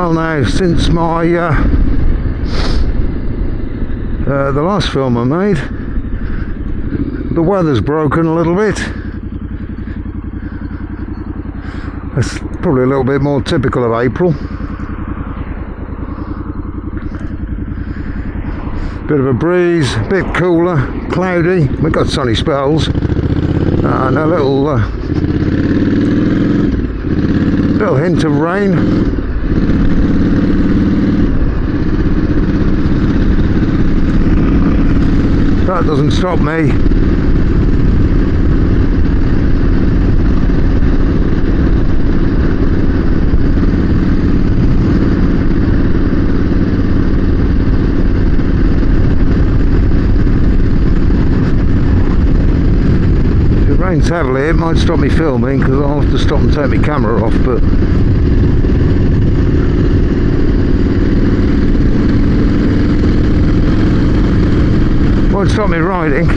while now since my the last film I made. The weather's broken a little bit. It's probably a little bit more typical of April. Bit of a breeze, a bit cooler, cloudy. We've got sunny spells and a little hint of rain. That doesn't stop me. If it rains heavily, it might stop me filming because I'll have to stop and take my camera off, but won't stop me riding.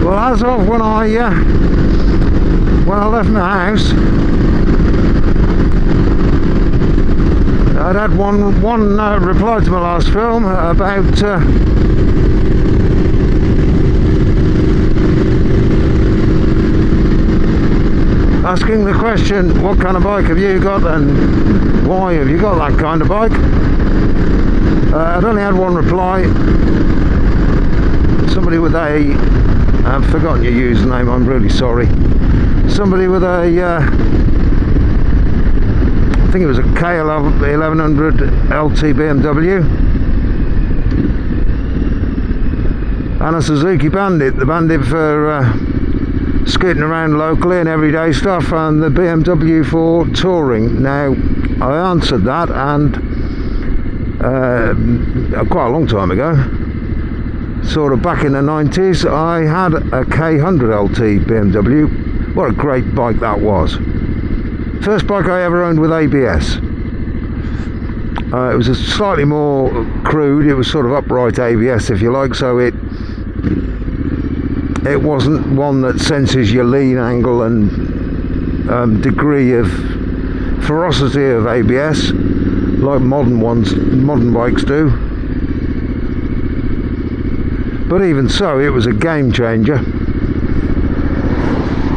Well, as of when I left my house, I'd had one reply to my last film about asking the question, what kind of bike have you got and why have you got that kind of bike? I'd only had one reply. Somebody with a, I've forgotten your username, I'm really sorry. Somebody with a, I think it was a K1100 LT BMW and a Suzuki Bandit, the Bandit for scooting around locally and everyday stuff, and the BMW for touring. Now, I answered that, and quite a long time ago, sort of back in the 90s, I had a K100 LT BMW. What a great bike that was. First bike I ever owned with ABS. It was a slightly more crude, it was sort of upright ABS if you like, so it wasn't one that senses your lean angle and degree of ferocity of ABS like modern bikes do. But even so, it was a game changer.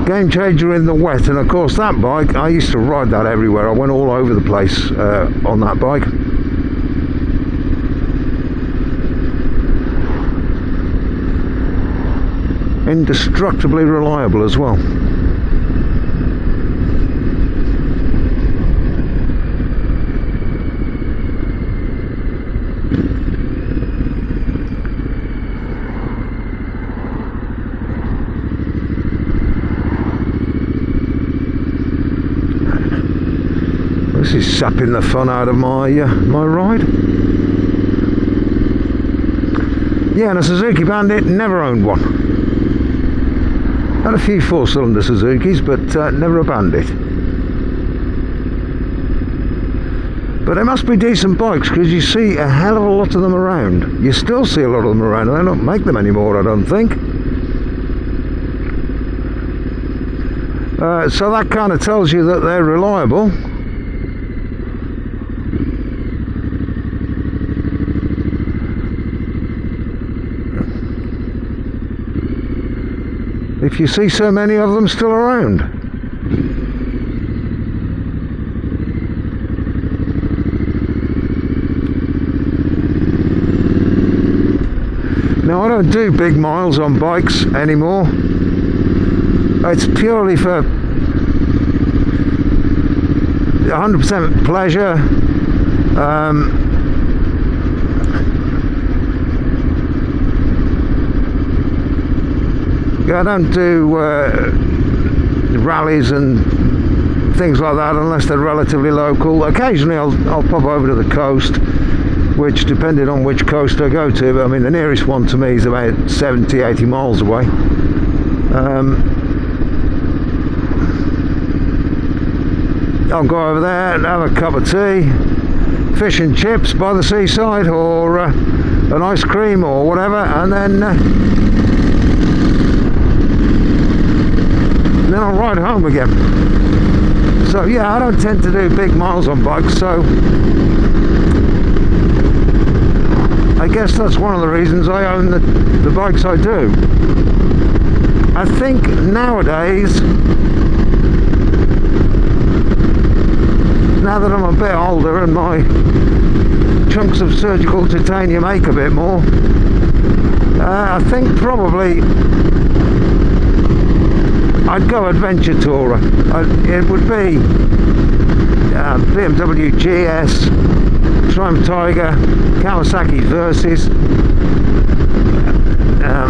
Game changer in the wet, and of course that bike, I used to ride that everywhere. I went all over the place on that bike. Indestructibly reliable as well. This is sapping the fun out of my my ride. Yeah, and a Suzuki Bandit, never owned one. Had a few four-cylinder Suzukis, but never a Bandit. But they must be decent bikes, because you see a hell of a lot of them around. You still see a lot of them around, and they don't make them anymore, I don't think. So that kind of tells you that they're reliable. If you see so many of them still around. Now, I don't do big miles on bikes anymore. It's purely for 100% pleasure. I don't do rallies and things like that unless they're relatively local. Occasionally I'll pop over to the coast, which, depending on which coast I go to, I mean, the nearest one to me is about 70-80 miles away. I'll go over there and have a cup of tea, fish and chips by the seaside, or an ice cream or whatever, and then then I'll ride home again. So yeah, I don't tend to do big miles on bikes, so I guess that's one of the reasons I own the bikes I do. I think nowadays, now that I'm a bit older and my chunks of surgical titanium ache a bit more, I think probably I'd go adventure tourer. It would be BMW GS, Triumph Tiger, Kawasaki Versys,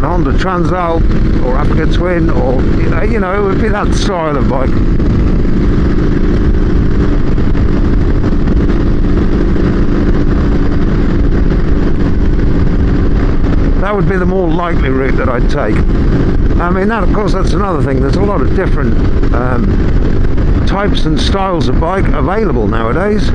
Honda Transalp or Africa Twin, or you know, it would be that style of bike. That would be the more likely route that I'd take. I mean, that, of course, that's another thing. There's a lot of different types and styles of bike available nowadays.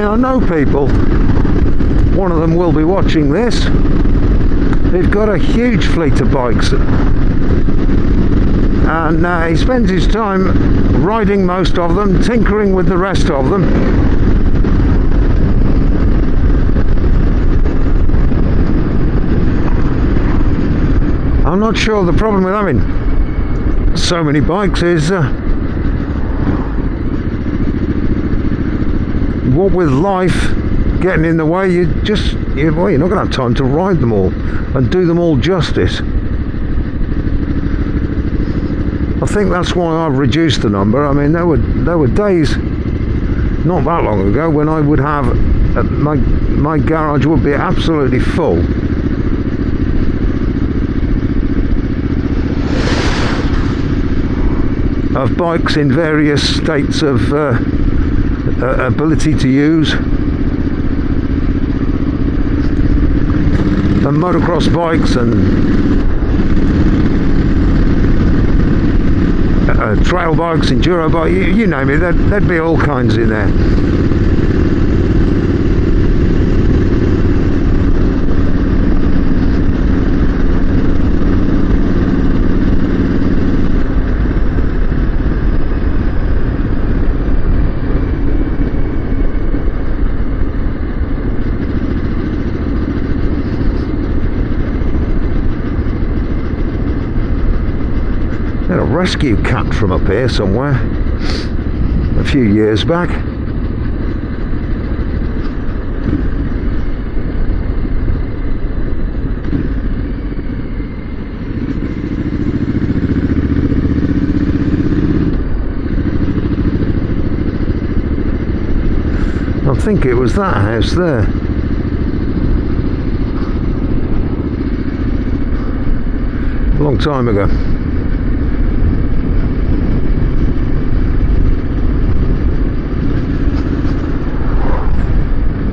I know people, one of them will be watching this, they've got a huge fleet of bikes, and he spends his time riding most of them, tinkering with the rest of them. I'm not sure the problem with having so many bikes is what with life getting in the way, you're not going to have time to ride them all and do them all justice. I think that's why I've reduced the number. I mean, there were days not that long ago when I would have my garage would be absolutely full. Of bikes in various states of ability to use, and motocross bikes and trail bikes, enduro bikes, you name it, there'd be all kinds in there. Had a rescue cat from up here somewhere a few years back. I think it was that house there. A long time ago.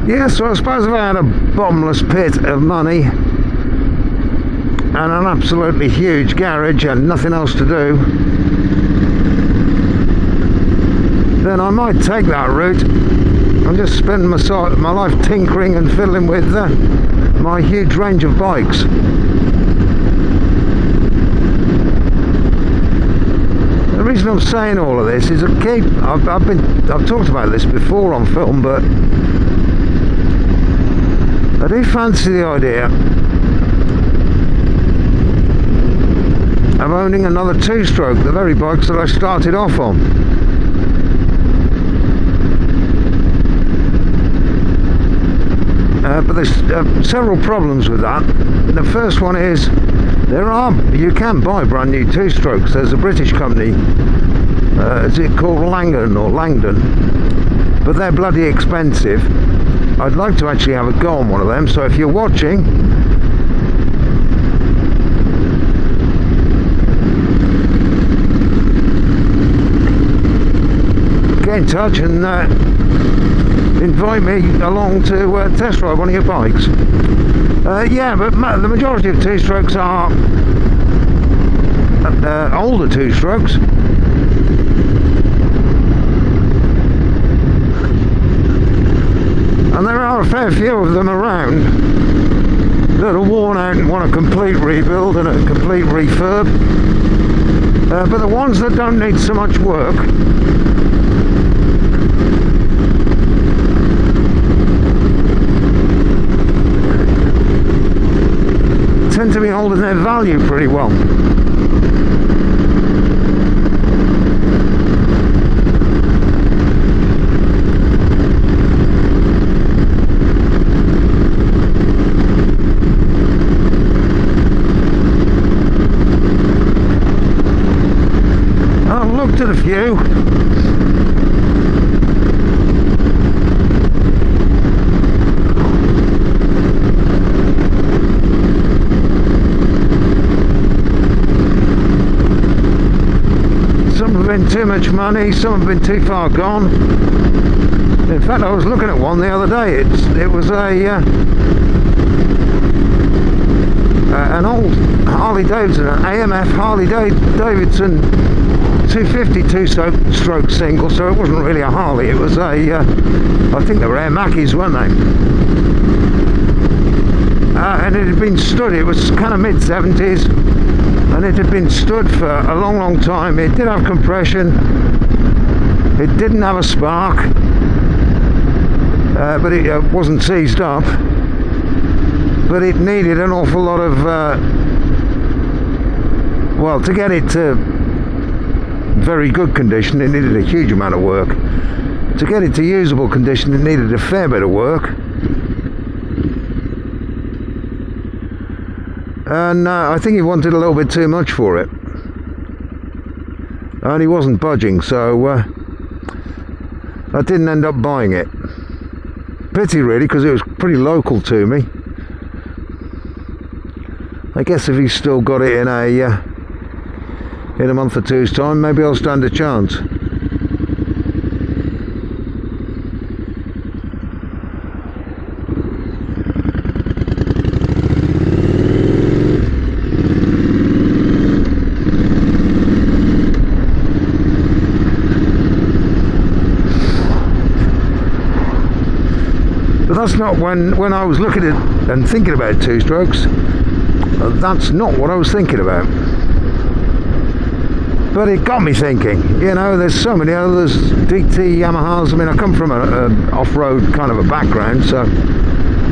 Yeah, so I suppose if I had a bottomless pit of money and an absolutely huge garage and nothing else to do, then I might take that route and just spend my life tinkering and fiddling with my huge range of bikes. The reason I'm saying all of this is I've talked about this before on film, but I do fancy the idea of owning another two-stroke, the very bikes that I started off on. But there's several problems with that. The first one is you can buy brand new two-strokes. There's a British company, is it called Langdon? But they're bloody expensive. I'd like to actually have a go on one of them, so if you're watching, get in touch and invite me along to test ride one of your bikes. Yeah, but the majority of two-strokes are older two-strokes. And there are a fair few of them around that are worn out and want a complete rebuild and a complete refurb. But the ones that don't need so much work tend to be holding their value pretty well. I've looked at a few. Some have been too much money, some have been too far gone. In fact, I was looking at one the other day. It was an old Harley Davidson, an AMF Harley Davidson 250 two-stroke single, so it wasn't really a Harley. It was I think they were Air Mackies, weren't they? And it had been stood. It was kind of mid-70s, and it had been stood for a long time. It did have compression. It didn't have a spark, but it wasn't seized up. But it needed an awful lot of well, to get it to very good condition, it needed a huge amount of work. To get it to usable condition, it needed a fair bit of work. And I think he wanted a little bit too much for it. And he wasn't budging, so I didn't end up buying it. Pity really, because it was pretty local to me. I guess if he's still got it in a month or two's time, maybe I'll stand a chance. But that's not when I was looking at and thinking about two-strokes. That's not what I was thinking about. But it got me thinking, you know, there's so many others, DT Yamahas. I mean, I come from an off-road kind of a background, so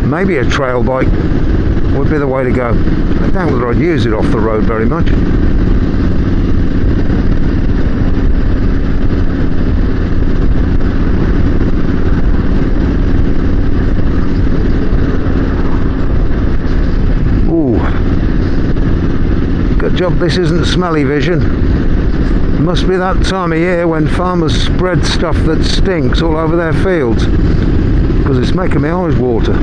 maybe a trail bike would be the way to go. I doubt whether I'd use it off the road very much. Ooh. Good job this isn't smelly vision. Must be that time of year when farmers spread stuff that stinks all over their fields, because it's making my eyes water.